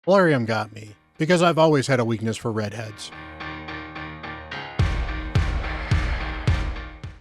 Valerium got me, because I've always had a weakness for redheads.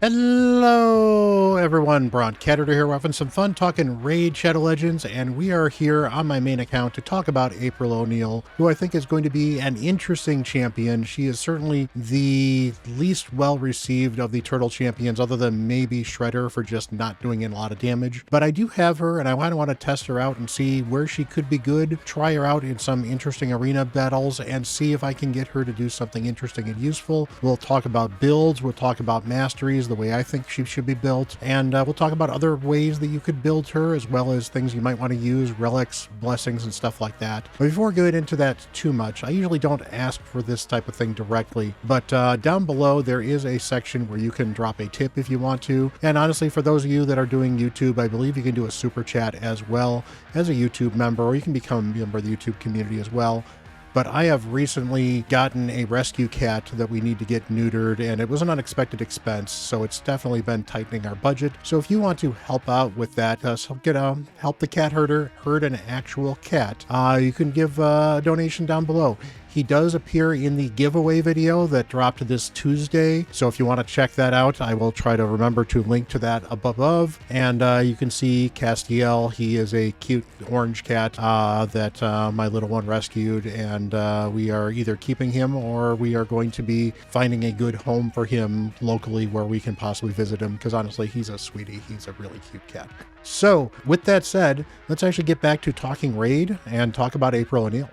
Hello everyone, Bront, CatHerder here. We're having some fun talking Raid Shadow Legends, and we are here on my main account to talk about April O'Neil, who I think is going to be an interesting champion. She is certainly the least well-received of the Turtle champions, other than maybe Shredder for just not doing a lot of damage. But I do have her, and I want to test her out and see where she could be good, try her out in some interesting arena battles, and see if I can get her to do something interesting and useful. We'll talk about builds, we'll talk about masteries, the way I think she should be built, and we'll talk about other ways that you could build her, as well as things you might want to use, relics, blessings, and stuff like that. But before we get into that too much, I usually don't ask for this type of thing directly, but down below there is a section where you can drop a tip if you want to, and honestly, for those of you that are doing YouTube, I believe you can do a super chat as well as a YouTube member, or you can become a member of the YouTube community as well. But I have recently gotten a rescue cat that we need to get neutered, and it was an unexpected expense, so it's definitely been tightening our budget. So if you want to help out with that, help the CatHerder herd an actual cat, you can give a donation down below. He does appear in the giveaway video that dropped this Tuesday, so if you want to check that out, I will try to remember to link to that up above. And you can see Castiel. He is a cute orange cat that my little one rescued, and we are either keeping him or we are going to be finding a good home for him locally where we can possibly visit him, because honestly, he's a sweetie. He's a really cute cat. So with that said, let's actually get back to talking Raid and talk about April O'Neil.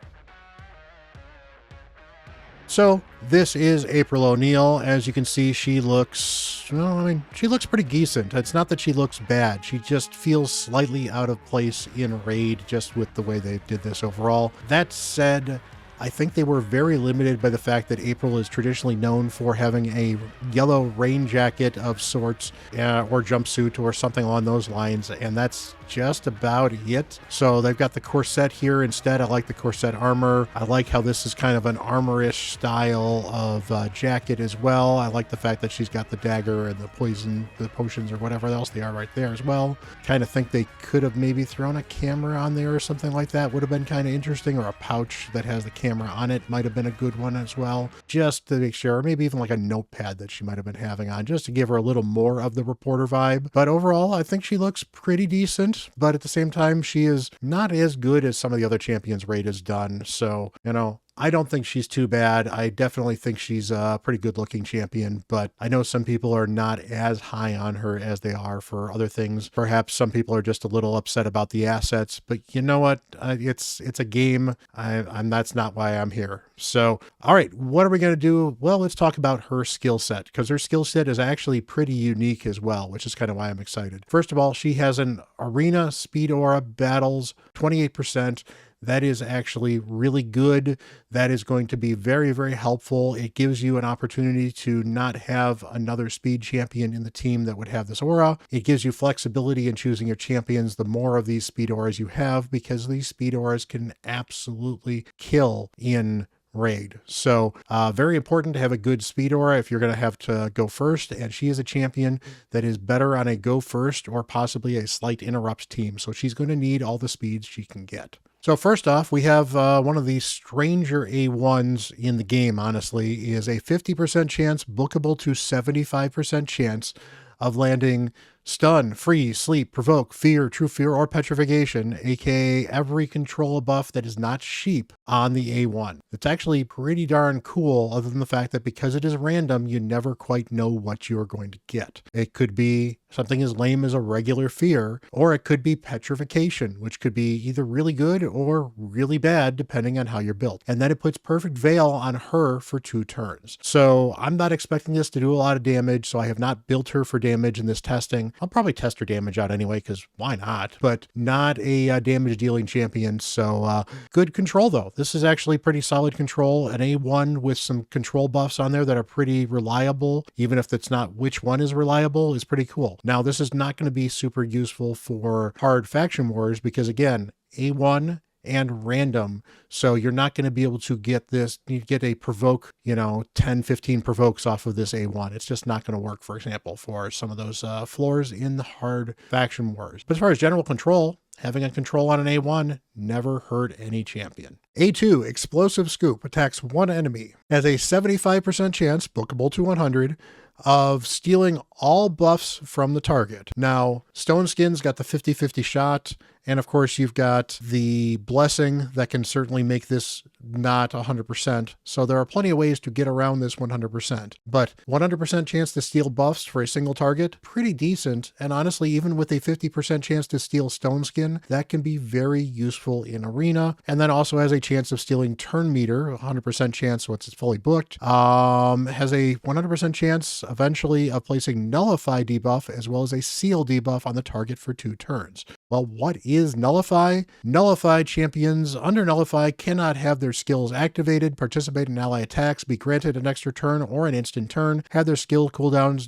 So this is April O'Neil. As you can see, she looks, well, I mean, she looks pretty decent. It's not that she looks bad. She just feels slightly out of place in Raid, just with the way they did this overall. That said, I think they were very limited by the fact that April is traditionally known for having a yellow rain jacket of sorts, or jumpsuit or something along those lines, and that's just about it. So they've got the corset here instead. I like the corset armor. I like how this is kind of an armor-ish style of jacket as well. I like the fact that she's got the dagger and the poison, the potions or whatever else they are right there as well. Kind of think they could have maybe thrown a camera on there or something like that. Would have been kind of interesting, or a pouch that has the camera on it might have been a good one as well, just to make sure, or maybe even like a notepad that she might have been having on, just to give her a little more of the reporter vibe. But overall, I think she looks pretty decent. But at the same time, she is not as good as some of the other champions Raid has done. So, you know, I don't think she's too bad. I definitely think she's a pretty good looking champion, but I know some people are not as high on her as they are for other things. Perhaps some people are just a little upset about the assets, but you know what? It's a game. That's not why I'm here. So, all right, what are we going to do? Well, let's talk about her skill set, because her skill set is actually pretty unique as well, which is kind of why I'm excited. First of all, she has an arena speed aura battles, 28%. That is actually really good. That is going to be very, very helpful. It gives you an opportunity to not have another speed champion in the team that would have this aura. It gives you flexibility in choosing your champions the more of these speed auras you have, because these speed auras can absolutely kill in Raid. So very important to have a good speed aura if you're going to have to go first, and she is a champion that is better on a go first or possibly a slight interrupts team, so she's going to need all the speeds she can get. So first off, we have one of the stranger A1s in the game, honestly, is a 50% chance bookable to 75% chance of landing stun, freeze, sleep, provoke, fear, true fear, or petrification, aka every control buff that is not sheep on the A1. It's actually pretty darn cool, other than the fact that because it is random, you never quite know what you're going to get. It could be something as lame as a regular fear, or it could be petrification, which could be either really good or really bad, depending on how you're built. And then it puts perfect veil on her for 2 turns. So I'm not expecting this to do a lot of damage, so I have not built her for damage in this testing. I'll probably test her damage out anyway, because why not? But not a damage dealing champion. So good control though. This is actually pretty solid control. An A1 with some control buffs on there that are pretty reliable, even if it's not which one is reliable, is pretty cool. Now this is not going to be super useful for hard faction wars, because again, A1 and random. So you're not going to be able to get this, you get a provoke, 10, 15 provokes off of this A1. It's just not going to work, for example, for some of those floors in the hard faction wars. But as far as general control, having a control on an A1 never hurt any champion. A2, Explosive Scoop, attacks one enemy, has a 75% chance, bookable to 100, of stealing all buffs from the target. Now, Stone Skin's got the 50-50 shot, and of course you've got the blessing that can certainly make this not 100%. So there are plenty of ways to get around this 100%. But 100% chance to steal buffs for a single target, pretty decent. And honestly, even with a 50% chance to steal Stone Skin, that can be very useful in Arena. And then also has a chance of stealing turn meter, 100% chance once it's fully booked. Has a 100% chance eventually of placing Nullify debuff as well as a Seal debuff on the target for 2 turns. Well, what is Nullify? Nullify champions under Nullify cannot have their skills activated, participate in ally attacks, be granted an extra turn or an instant turn, have their skill cooldowns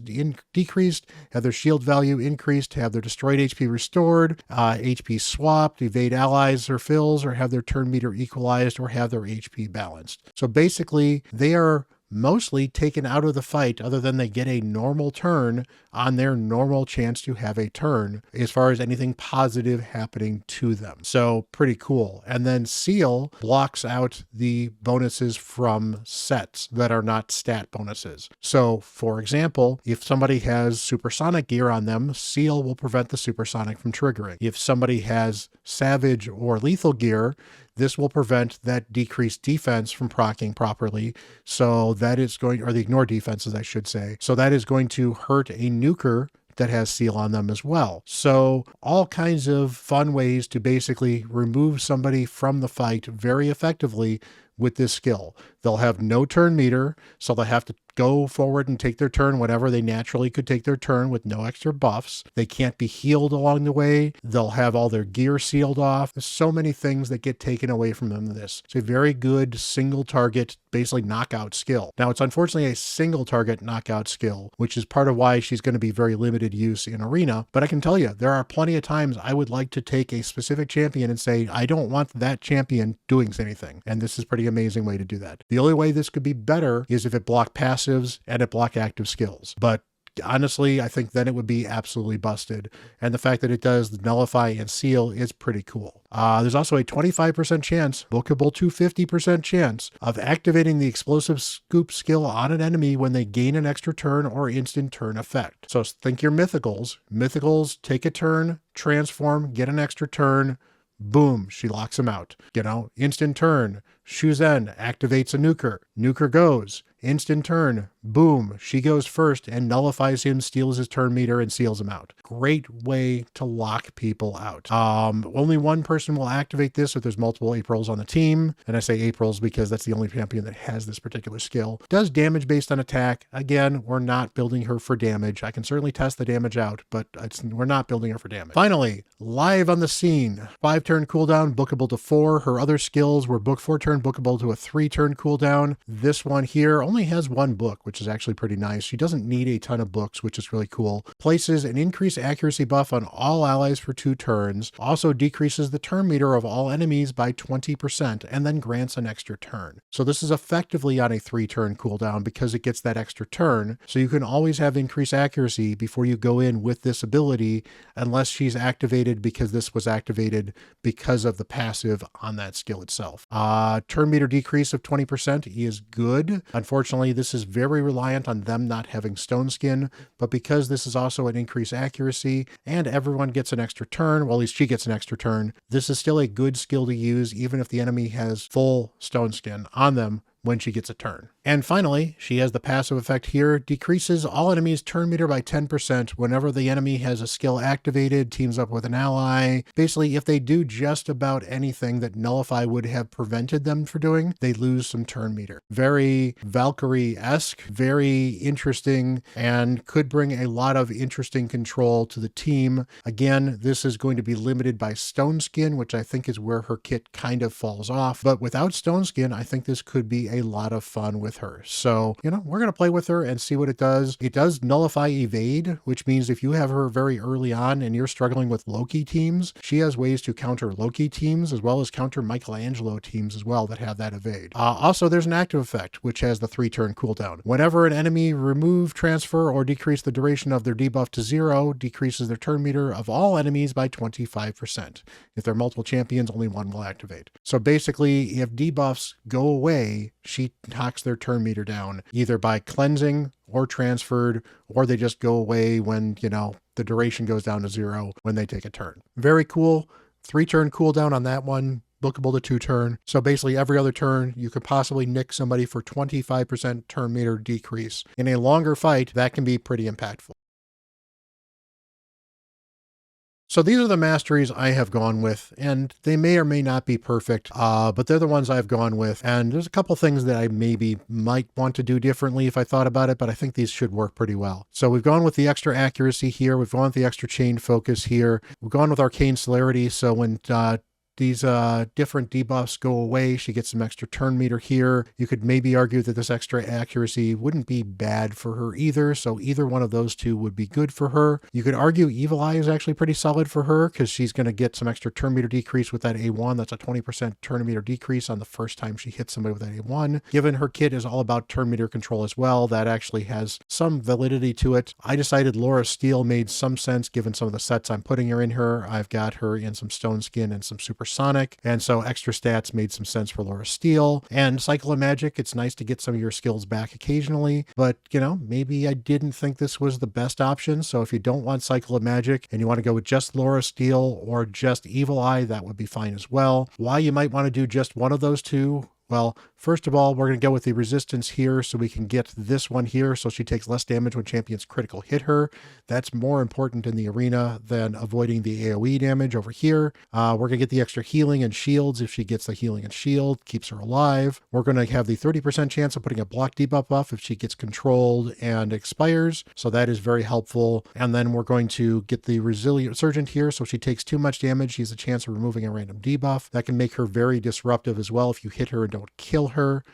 decreased, have their shield value increased, have their destroyed HP restored, HP swapped, evade allies or fills, or have their turn meter equalized, or have their HP balanced. So basically, they are mostly taken out of the fight other than they get a normal turn on their normal chance to have a turn as far as anything positive happening to them. So pretty cool. And then Seal blocks out the bonuses from sets that are not stat bonuses. So for example, if somebody has supersonic gear on them, Seal will prevent the supersonic from triggering. If somebody has savage or lethal gear, this will prevent that decreased defense from proccing properly. So that is going, or the ignore defenses, I should say. So that is going to hurt a nuker that has Seal on them as well. So all kinds of fun ways to basically remove somebody from the fight very effectively with this skill. They'll have no turn meter, so they'll have to go forward and take their turn whenever they naturally could take their turn with no extra buffs. They can't be healed along the way. They'll have all their gear sealed off. There's so many things that get taken away from them in this. It's a very good single target, basically knockout skill. Now, it's unfortunately a single target knockout skill, which is part of why she's going to be very limited use in Arena. But I can tell you, there are plenty of times I would like to take a specific champion and say, I don't want that champion doing anything. And this is a pretty amazing way to do that. The only way this could be better is if it blocked passives and it blocked active skills. But honestly, I think then it would be absolutely busted. And the fact that it does Nullify and Seal is pretty cool. There's also a 25% chance, bookable to 50% chance, of activating the Explosive Scoop skill on an enemy when they gain an extra turn or instant turn effect. So think your Mythicals. Mythicals take a turn, transform, get an extra turn, boom, she locks him out. Instant turn, Shuzen activates a nuker. Nuker goes. Instant turn, boom, she goes first and nullifies him, steals his turn meter, and seals him out. Great way to lock people out. Only one person will activate this if there's multiple Aprils on the team. And I say Aprils because that's the only champion that has this particular skill. Does damage based on attack. Again, we're not building her for damage. I can certainly test the damage out, but we're not building her for damage. Finally, live on the scene. 5-turn cooldown, bookable to 4. Her other skills were book 4-turn, bookable to a 3-turn cooldown. This one here only has 1 book, which is actually pretty nice. She doesn't need a ton of books, which is really cool. Places an increased accuracy buff on all allies for 2 turns. Also decreases the turn meter of all enemies by 20% and then grants an extra turn. So this is effectively on a 3-turn cooldown because it gets that extra turn. So you can always have increased accuracy before you go in with this ability unless she's activated because this was activated because of the passive on that skill itself. Turn meter decrease of 20% is good. Unfortunately, this is very reliant on them not having Stone Skin, but because this is also an increased accuracy and everyone gets an extra turn, well, at least she gets an extra turn, this is still a good skill to use even if the enemy has full Stone Skin on them when she gets a turn. And finally, she has the passive effect here, decreases all enemies' turn meter by 10% whenever the enemy has a skill activated, teams up with an ally. Basically, if they do just about anything that Nullify would have prevented them from doing, they lose some turn meter. Very Valkyrie-esque, very interesting, and could bring a lot of interesting control to the team. Again, this is going to be limited by Stone Skin, which I think is where her kit kind of falls off. But without Stone Skin, I think this could be a lot of fun with with her. So, you know, we're going to play with her and see what it does. It does nullify evade, which means if you have her very early on and you're struggling with Loki teams, she has ways to counter Loki teams as well as counter Michelangelo teams as well that have that evade. Also, there's an active effect, which has the 3-turn cooldown. Whenever an enemy remove, transfer, or decrease the duration of their debuff to 0, decreases their turn meter of all enemies by 25%. If there are multiple champions, only one will activate. So basically, if debuffs go away, she knocks their turn meter down, either by cleansing or transferred, or they just go away when, you know, the duration goes down to 0 when they take a turn. Very cool. 3-turn cooldown on that one. Bookable to 2-turn. So basically every other turn, you could possibly nick somebody for 25% turn meter decrease. In a longer fight, that can be pretty impactful. So these are the masteries I have gone with, and they may or may not be perfect, but they're the ones I've gone with. And there's a couple things that I maybe might want to do differently if I thought about it, but I think these should work pretty well. So we've gone with the extra accuracy here. We've gone with the extra chain focus here. We've gone with arcane celerity. So when these different debuffs go away, she gets some extra turn meter here. You could maybe argue that this extra accuracy wouldn't be bad for her either, so either one of those two would be good for her. You could argue Evil Eye is actually pretty solid for her because she's going to get some extra turn meter decrease with that A1. That's a 20% turn meter decrease on the first time she hits somebody with that A1. Given her kit is all about turn meter control as well, that actually has some validity to it. I decided Laura Steele made some sense given some of the sets I'm putting her in her. I've got her in some Stone Skin and some Super Sonic, and so extra stats made some sense for Laura Steele. And Cycle of Magic, it's nice to get some of your skills back occasionally, but you know, maybe I didn't think this was the best option. So if you don't want Cycle of Magic and you want to go with just Laura Steele or just Evil Eye, that would be fine as well. Why you might want to do just one of those two? Well, first of all, we're going to go with the resistance here so we can get this one here so she takes less damage when champions critical hit her. That's more important in the arena than avoiding the AoE damage over here. We're going to get the extra healing and shields if she gets the healing and shield, keeps her alive. We're going to have the 30% chance of putting a block debuff buff if she gets controlled and expires, so that is very helpful. And then we're going to get the resilient surgeon here so she takes too much damage. She has a chance of removing a random debuff. That can make her very disruptive as well if you hit her and don't kill her.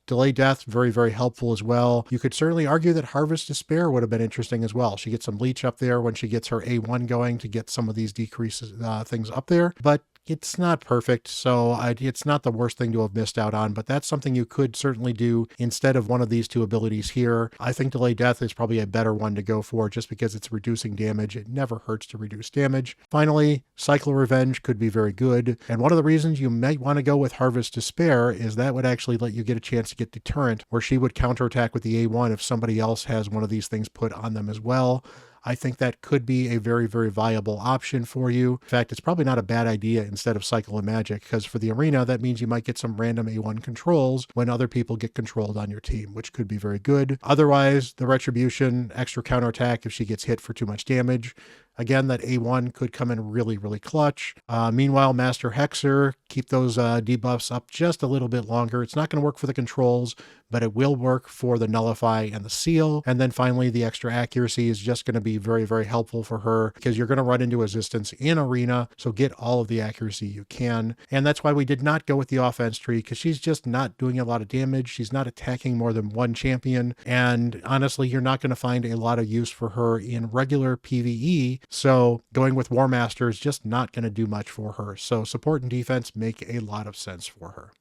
Delay death, very, very helpful as well. You could certainly argue that Harvest Despair would have been interesting as well. She gets some leech up there when she gets her A1 going to get some of these decreases things up there, but it's not perfect, so it's not the worst thing to have missed out on, but that's something you could certainly do instead of one of these two abilities here. I think Delay Death is probably a better one to go for just because it's reducing damage. It never hurts to reduce damage. Finally, Cycle of Revenge could be very good, and one of the reasons you might want to go with Harvest Despair is that would actually let you get a chance to get Deterrent, where she would counterattack with the A1 if somebody else has one of these things put on them as well. I think that could be a very, very viable option for you. In fact, it's probably not a bad idea instead of Cycle of Magic, because for the arena, that means you might get some random A1 controls when other people get controlled on your team, which could be very good. Otherwise, the Retribution, extra counterattack if she gets hit for too much damage. Again, that A1 could come in really, really clutch. Meanwhile, Master Hexer, keep those debuffs up just a little bit longer. It's not going to work for the controls, but it will work for the Nullify and the Seal. And then finally, the extra accuracy is just going to be very, very helpful for her because you're going to run into resistance in arena. So get all of the accuracy you can. And that's why we did not go with the offense tree, because she's just not doing a lot of damage. She's not attacking more than one champion. And honestly, you're not going to find a lot of use for her in regular PvE. So going with War Master is just not going to do much for her. So support and defense make a lot of sense for her.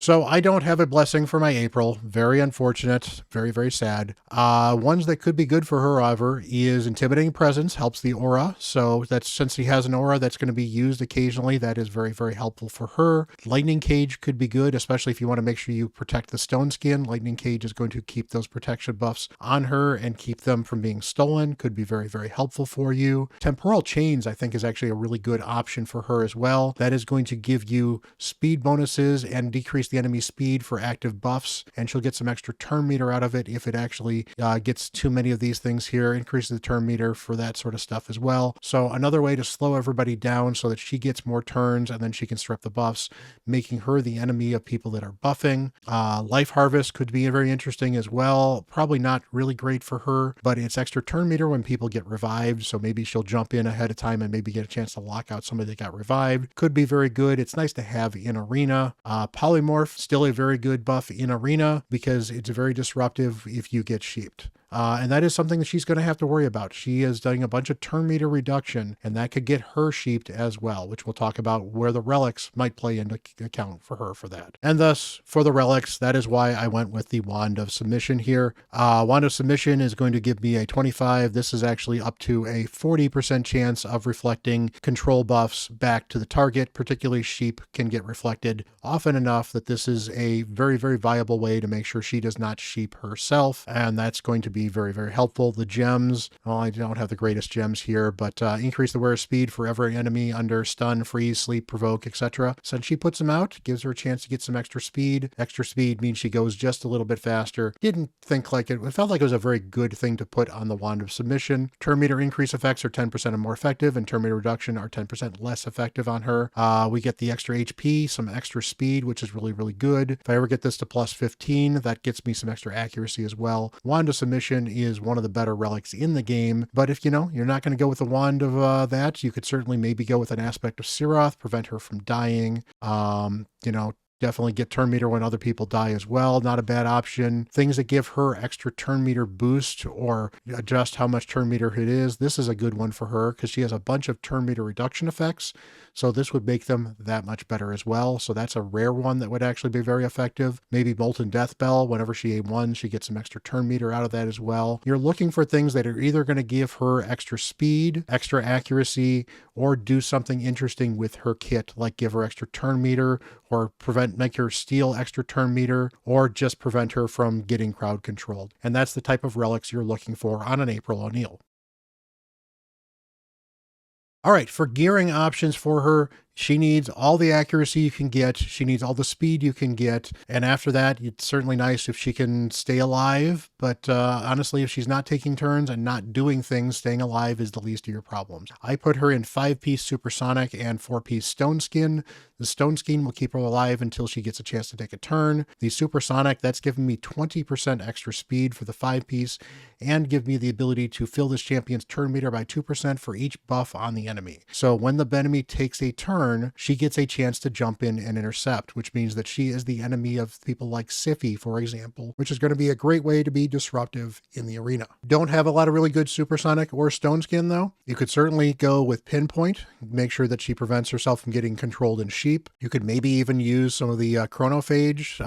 So I don't have a blessing for my April. Very unfortunate. Very, very sad. Ones that could be good for her, however, is Intimidating Presence, helps the aura. So that's, since he has an aura that's going to be used occasionally, that is very, very helpful for her. Lightning Cage could be good, especially if you want to make sure you protect the Stone Skin. Lightning Cage is going to keep those protection buffs on her and keep them from being stolen. Could be very, very helpful for you. Temporal Chains, I think, is actually a really good option for her as well. That is going to give you speed bonuses and decrease the enemy speed for active buffs, and she'll get some extra turn meter out of it if it actually gets too many of these things here. Increases the turn meter for that sort of stuff as well. So another way to slow everybody down so that she gets more turns and then she can strip the buffs, making her the enemy of people that are buffing. Life Harvest could be very interesting as well. Probably not really great for her, but it's extra turn meter when people get revived, so maybe she'll jump in ahead of time and maybe get a chance to lock out somebody that got revived. Could be very good. It's nice to have in arena. Polymorph Morph, still a very good buff in Arena because it's very disruptive if you get sheeped. And that is something that she's going to have to worry about. She is doing a bunch of turn meter reduction, and that could get her sheeped as well, which we'll talk about where the relics might play into account for her for that. And thus, for the relics, that is why I went with the Wand of Submission here. Wand of Submission is going to give me a 25. This is actually up to a 40% chance of reflecting control buffs back to the target. Particularly sheep can get reflected often enough that this is a very, very viable way to make sure she does not sheep herself, and that's going to be very, very helpful. The gems, well, I don't have the greatest gems here, but increase the wearer's speed for every enemy under stun, freeze, sleep, provoke, etc. Since she puts them out, gives her a chance to get some extra speed. Extra speed means she goes just a little bit faster. Didn't think like it felt like it was a very good thing to put on the Wand of Submission. Turn meter increase effects are 10% more effective, and turn meter reduction are 10% less effective on her. We get the extra HP, some extra speed, which is really, really good. If I ever get this to plus 15, that gets me some extra accuracy as well. Wand of Submission is one of the better relics in the game, but if you're not going to go with the Wand of that, you could certainly maybe go with an aspect of Siroth, prevent her from dying. Definitely get turn meter when other people die as well. Not a bad option. Things that give her extra turn meter boost or adjust how much turn meter it is. This is a good one for her because she has a bunch of turn meter reduction effects. So this would make them that much better as well. So that's a rare one that would actually be very effective. Maybe Molten Death Bell. Whenever she A1, she gets some extra turn meter out of that as well. You're looking for things that are either going to give her extra speed, extra accuracy, or do something interesting with her kit, like give her extra turn meter or make her steal extra turn meter, or just prevent her from getting crowd controlled. And that's the type of relics you're looking for on an April O'Neil. All right, for gearing options for her, she needs all the accuracy you can get. She needs all the speed you can get. And after that, it's certainly nice if she can stay alive. But honestly, if she's not taking turns and not doing things, staying alive is the least of your problems. I put her in 5-piece Supersonic and 4-piece Stone Skin. The Stone Skin will keep her alive until she gets a chance to take a turn. The Supersonic, that's giving me 20% extra speed for the 5-piece and give me the ability to fill this champion's turn meter by 2% for each buff on the enemy. So when the enemy takes a turn, she gets a chance to jump in and intercept, which means that she is the enemy of people like Sify, for example, which is going to be a great way to be disruptive in the arena. Don't have a lot of really good Supersonic or Stone Skin, though. You could certainly go with Pinpoint, make sure that she prevents herself from getting controlled in sheep. You could maybe even use some of the Chronophage.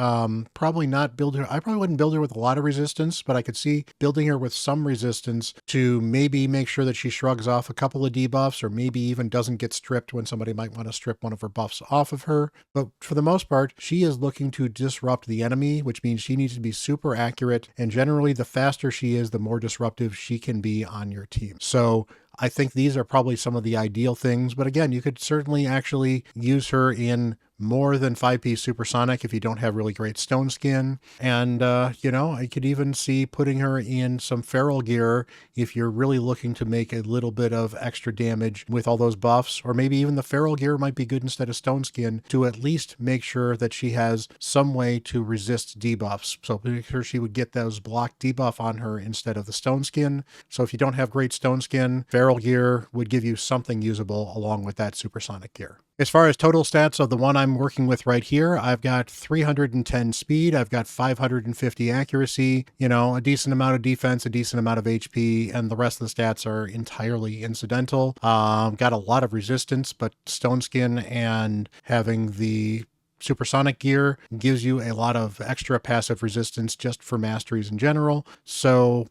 Probably not build her. I probably wouldn't build her with a lot of resistance, but I could see building her with some resistance to maybe make sure that she shrugs off a couple of debuffs, or maybe even doesn't get stripped when somebody might want to strip one of her buffs off of her. But for the most part, she is looking to disrupt the enemy, which means she needs to be super accurate. And generally, the faster she is, the more disruptive she can be on your team. So I think these are probably some of the ideal things. But again, you could certainly actually use her in more than 5-piece Supersonic if you don't have really great Stone Skin. And, I could even see putting her in some Feral Gear if you're really looking to make a little bit of extra damage with all those buffs. Or maybe even the Feral Gear might be good instead of Stone Skin to at least make sure that she has some way to resist debuffs. So make sure she would get those block debuff on her instead of the Stone Skin. So if you don't have great Stone Skin, Feral Gear would give you something usable along with that Supersonic gear. As far as total stats of the one I'm working with right here, I've got 310 speed, I've got 550 accuracy, a decent amount of defense, a decent amount of HP, and the rest of the stats are entirely incidental. Got a lot of resistance, but Stone Skin and having the Supersonic gear gives you a lot of extra passive resistance just for masteries in general. So,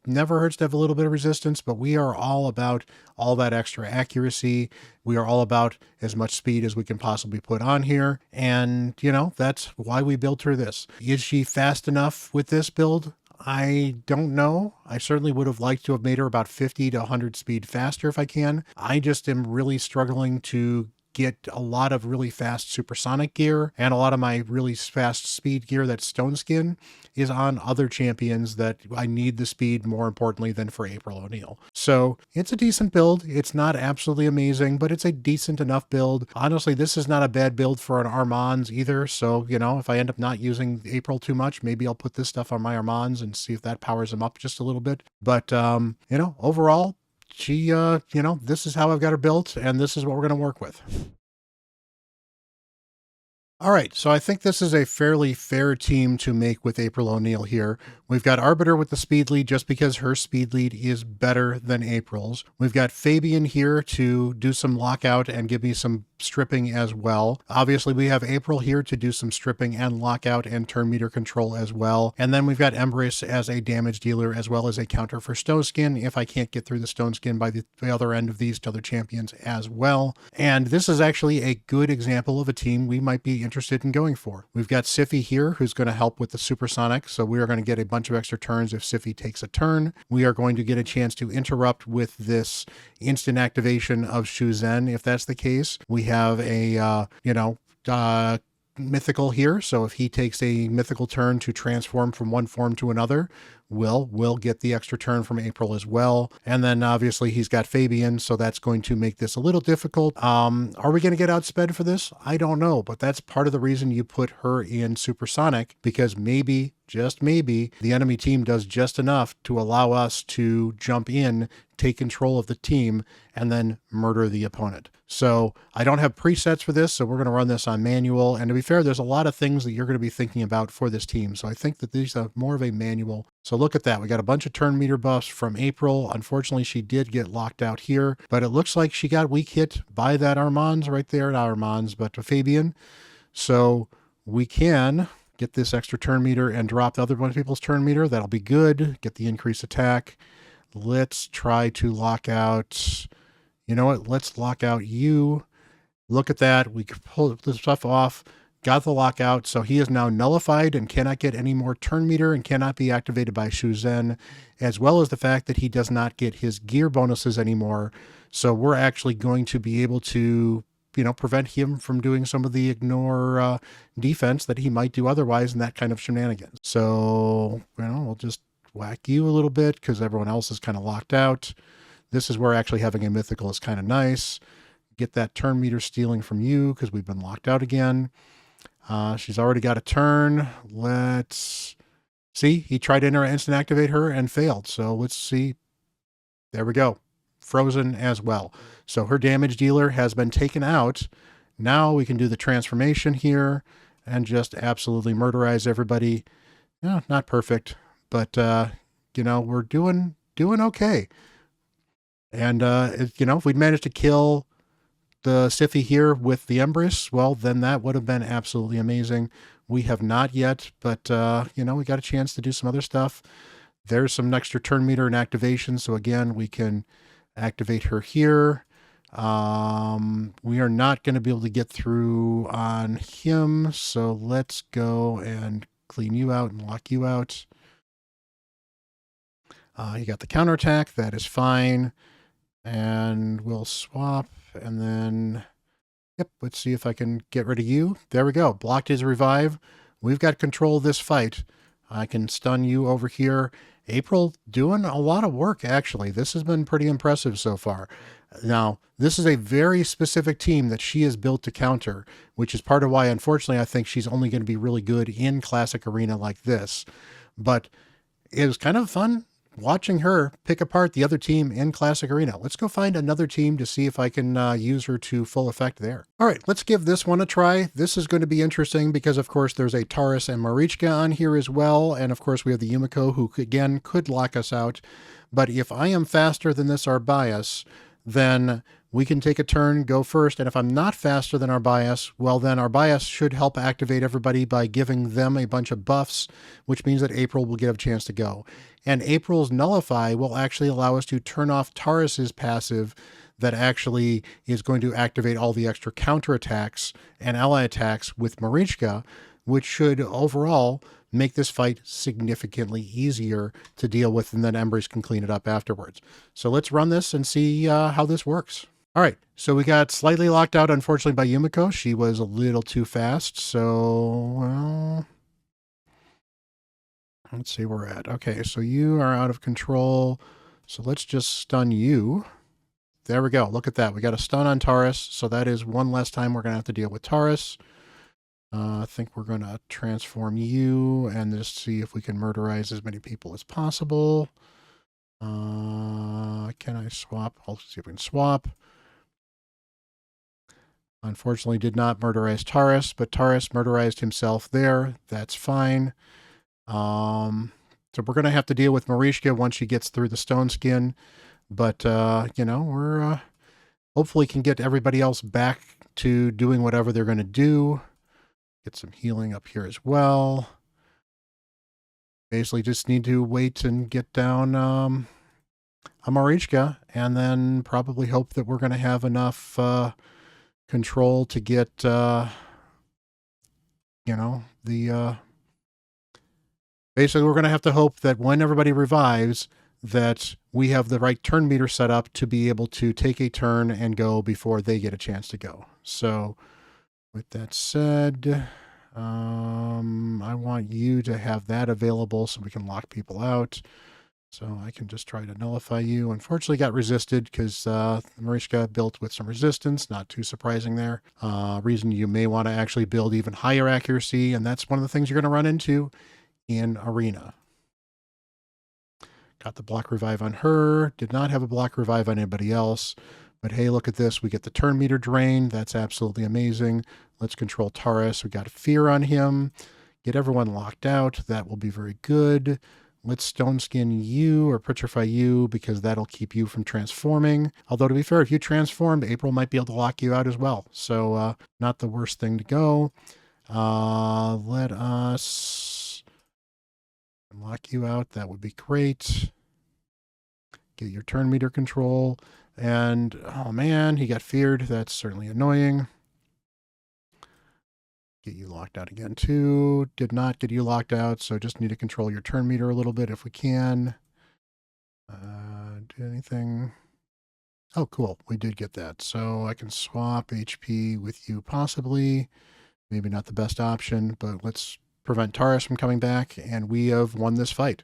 never hurts to have a little bit of resistance, but we are all about all that extra accuracy. We are all about as much speed as we can possibly put on here. And, that's why we built her this. Is she fast enough with this build? I don't know. I certainly would have liked to have made her about 50 to 100 speed faster if I can. I just am really struggling to get a lot of really fast Supersonic gear, and a lot of my really fast speed gear that's Stone Skin is on other champions that I need the speed more importantly than for April O'Neil. So it's a decent build. It's not absolutely amazing, but it's a decent enough build. Honestly, this is not a bad build for an Armands either. So, if I end up not using April too much, maybe I'll put this stuff on my Armands and see if that powers them up just a little bit. But, overall, she, this is how I've got her built, and this is what we're going to work with. All right, so I think this is a fairly fair team to make with April O'Neil here. We've got Arbiter with the speed lead just because her speed lead is better than April's. We've got Fabian here to do some lockout and give me some stripping as well. Obviously, we have April here to do some stripping and lockout and turn meter control as well. And then we've got Embrace as a damage dealer as well as a counter for Stone Skin if I can't get through the Stone Skin by the other end of these other champions as well. And this is actually a good example of a team we might be interested in going for. We've got Siffy here who's going to help with the supersonic, so we are going to get a bunch of extra turns if Siffy takes a turn. We are going to get a chance to interrupt with this instant activation of Shuzen if that's the case. We have a mythical here, so if he takes a mythical turn to transform from one form to another, we'll get the extra turn from April as well. And then obviously he's got Fabian, so that's going to make this a little difficult. Are we going to get outsped for this? I don't know, but that's part of the reason you put her in supersonic, because maybe, just maybe, the enemy team does just enough to allow us to jump in, take control of the team, and then murder the opponent. So I don't have presets for this, so we're going to run this on manual. And to be fair, there's a lot of things that you're going to be thinking about for this team. So I think that these are more of a manual. So look at that. We got a bunch of turn meter buffs from April. Unfortunately, she did get locked out here, but it looks like she got weak hit by that Armands right there. Not Armands, but Fabian. So we can get this extra turn meter and drop the other one people's turn meter. That'll be good. Get the increased attack. Let's try to lock out. You know what? Let's lock out you. Look at that. We could pull this stuff off. Got the lockout. So he is now nullified and cannot get any more turn meter and cannot be activated by Shuzen, as well as the fact that he does not get his gear bonuses anymore. So we're actually going to be able to, prevent him from doing some of the ignore defense that he might do otherwise in that kind of shenanigans. So, we'll just whack you a little bit because everyone else is kind of locked out. This is where actually having a mythical is kind of nice. Get that turn meter stealing from you because we've been locked out again. She's already got a turn. Let's see. He tried to instant activate her and failed. So let's see. There we go. Frozen as well. So her damage dealer has been taken out. Now we can do the transformation here and just absolutely murderize everybody. No, not perfect, but we're doing okay. And, if we'd managed to kill the Siffy here with the Embrace, well, then that would have been absolutely amazing. We have not yet, but, we got a chance to do some other stuff. There's some extra turn meter and activation. So again, we can activate her here. We are not going to be able to get through on him. So let's go and clean you out and lock you out. You got the counterattack. That is fine. And we'll swap, and then, let's see if I can get rid of you. There we go. Blocked his revive. We've got control of this fight. I can stun you over here. April doing a lot of work, actually. This has been pretty impressive so far. Now, this is a very specific team that she has built to counter, which is part of why, unfortunately, I think she's only going to be really good in Classic Arena like this. But it was kind of fun watching her pick apart the other team in Classic Arena. Let's go find another team to see if I can use her to full effect there. All right, let's give this one a try. This is going to be interesting because, of course, there's a Taurus and Marichka on here as well. And, of course, we have the Yumiko who, again, could lock us out. But if I am faster than this Arbias, then we can take a turn, go first. And if I'm not faster than Arbias, well, then Arbias should help activate everybody by giving them a bunch of buffs, which means that April will get a chance to go. And April's Nullify will actually allow us to turn off Taurus's passive that actually is going to activate all the extra counterattacks and ally attacks with Marichka, which should overall make this fight significantly easier to deal with, and then Embrace can clean it up afterwards. So let's run this and see how this works. All right, so we got slightly locked out, unfortunately, by Yumiko. She was a little too fast, so, well, let's see where we're at. Okay, so you are out of control, so let's just stun you. There we go. Look at that. We got a stun on Taurus, so that is one less time we're going to have to deal with Taurus. I think we're going to transform you and just see if we can murderize as many people as possible. Can I swap? I'll see if we can swap. Unfortunately did not murderize Taurus, but Taurus murderized himself there. That's fine. So we're going to have to deal with Marishka once she gets through the stone skin. But, we're hopefully can get everybody else back to doing whatever they're going to do. Get some healing up here as well. Basically just need to wait and get down a Marishka, and then probably hope that we're going to have enough control to get, basically we're going to have to hope that when everybody revives, that we have the right turn meter set up to be able to take a turn and go before they get a chance to go. So with that said, I want you to have that available so we can lock people out. So I can just try to nullify you. Unfortunately got resisted because Marishka built with some resistance. Not too surprising there. Reason you may want to actually build even higher accuracy, and that's one of the things you're going to run into in Arena. Got the block revive on her. Did not have a block revive on anybody else. But hey, look at this. We get the turn meter drain. That's absolutely amazing. Let's control Taurus. We got fear on him. Get everyone locked out. That will be very good. Let's stone skin you or petrify you because that'll keep you from transforming. Although to be fair, if you transformed, April might be able to lock you out as well. So not the worst thing to go. Let us lock you out. That would be great. Get your turn meter control. And, oh man, he got feared. That's certainly annoying. Get you locked out again too. Did not get you locked out, so just need to control your turn meter a little bit if we can. Do anything? Oh, cool. We did get that. So I can swap HP with you possibly. Maybe not the best option, but let's prevent Taurus from coming back, and we have won this fight.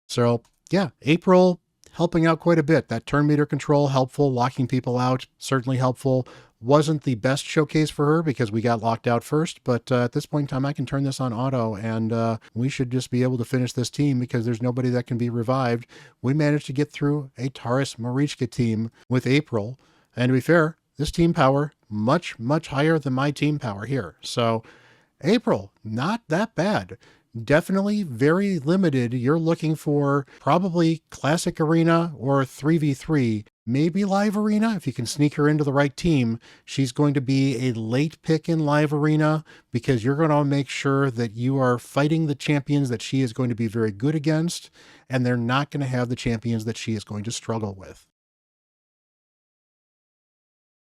So, yeah, April helping out quite a bit. That turn meter control, helpful. Locking people out, certainly helpful. Wasn't the best showcase for her because we got locked out first, but at this point in time, I can turn this on auto, and we should just be able to finish this team because there's nobody that can be revived. We managed to get through a Taurus Marishka team with April, and to be fair, this team power, much, much higher than my team power here. So April, not that bad. Definitely very limited. You're looking for probably Classic Arena or 3v3, maybe Live Arena. If you can sneak her into the right team, she's going to be a late pick in Live Arena because you're going to make sure that you are fighting the champions that she is going to be very good against, and they're not going to have the champions that she is going to struggle with.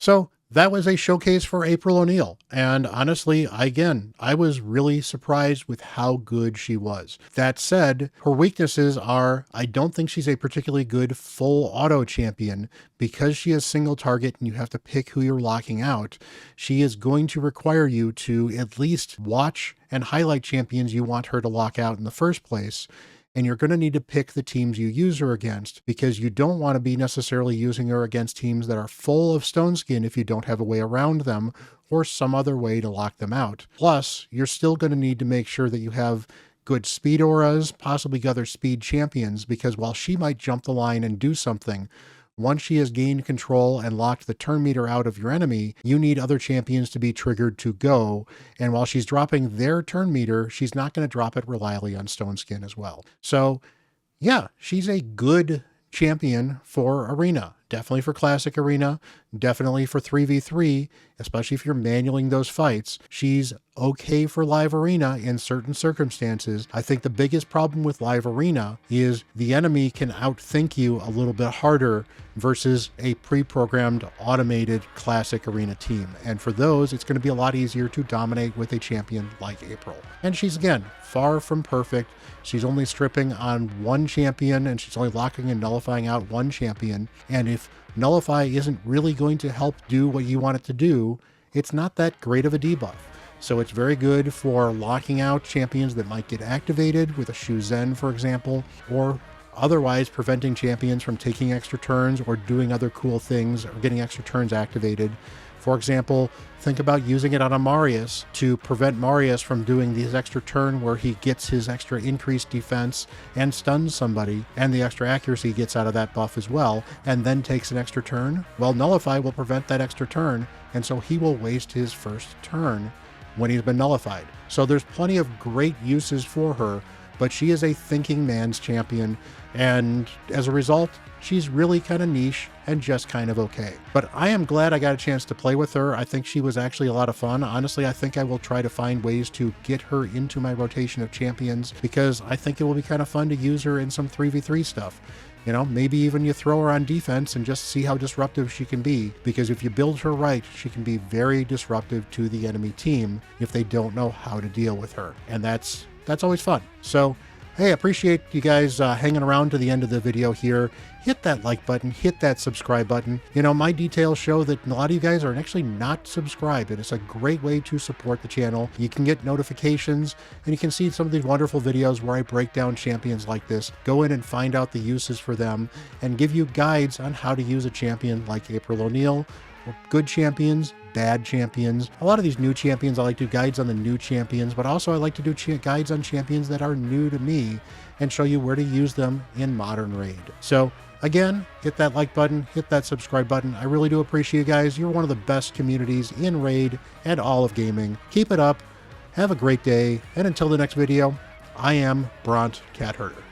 So that was a showcase for April O'Neil. And honestly, again, I was really surprised with how good she was. That said, her weaknesses are, I don't think she's a particularly good full auto champion because she has single target and you have to pick who you're locking out. She is going to require you to at least watch and highlight champions you want her to lock out in the first place. And you're going to need to pick the teams you use her against because you don't want to be necessarily using her against teams that are full of stone skin if you don't have a way around them or some other way to lock them out. Plus, you're still going to need to make sure that you have good speed auras, possibly other speed champions, because while she might jump the line and do something, once she has gained control and locked the turn meter out of your enemy, you need other champions to be triggered to go. And while she's dropping their turn meter, she's not going to drop it reliably on stone skin as well. So yeah, she's a good champion for Arena. Definitely for Classic Arena, definitely for 3v3, especially if you're manualing those fights. She's okay for Live Arena in certain circumstances. I think the biggest problem with Live Arena is the enemy can outthink you a little bit harder versus a pre-programmed automated Classic Arena team. And for those, it's going to be a lot easier to dominate with a champion like April. And she's, again, far from perfect. She's only stripping on one champion and she's only locking and nullifying out one champion. And if Nullify isn't really going to help do what you want it to do, it's not that great of a debuff. So it's very good for locking out champions that might get activated with a Shu Zen, for example, or otherwise preventing champions from taking extra turns or doing other cool things or getting extra turns activated For example, think about using it on a Marius to prevent Marius from doing this extra turn where he gets his extra increased defense and stuns somebody, and the extra accuracy he gets out of that buff as well, and then takes an extra turn. Well, Nullify will prevent that extra turn, and so he will waste his first turn when he's been nullified. So there's plenty of great uses for her, but she is a thinking man's champion, and as a result, she's really kind of niche and just kind of okay. But I am glad I got a chance to play with her. I think she was actually a lot of fun. Honestly, I think I will try to find ways to get her into my rotation of champions, because I think it will be kind of fun to use her in some 3v3 stuff. You know, maybe even you throw her on defense and just see how disruptive she can be, because if you build her right, she can be very disruptive to the enemy team if they don't know how to deal with her. And that's always fun. So, hey, I appreciate you guys hanging around to the end of the video here. Hit that like button, hit that subscribe button. You know, my details show that a lot of you guys are actually not subscribed, and it's a great way to support the channel. You can get notifications, and you can see some of these wonderful videos where I break down champions like this, go in and find out the uses for them, and give you guides on how to use a champion like April O'Neil, good champions, bad champions. A lot of these new champions, I like to do guides on the new champions, but also I like to do guides on champions that are new to me and show you where to use them in modern raid. So again, hit that like button, hit that subscribe button. I really do appreciate you guys. You're one of the best communities in raid and all of gaming. Keep it up. Have a great day. And until the next video, I am Bront CatHerder.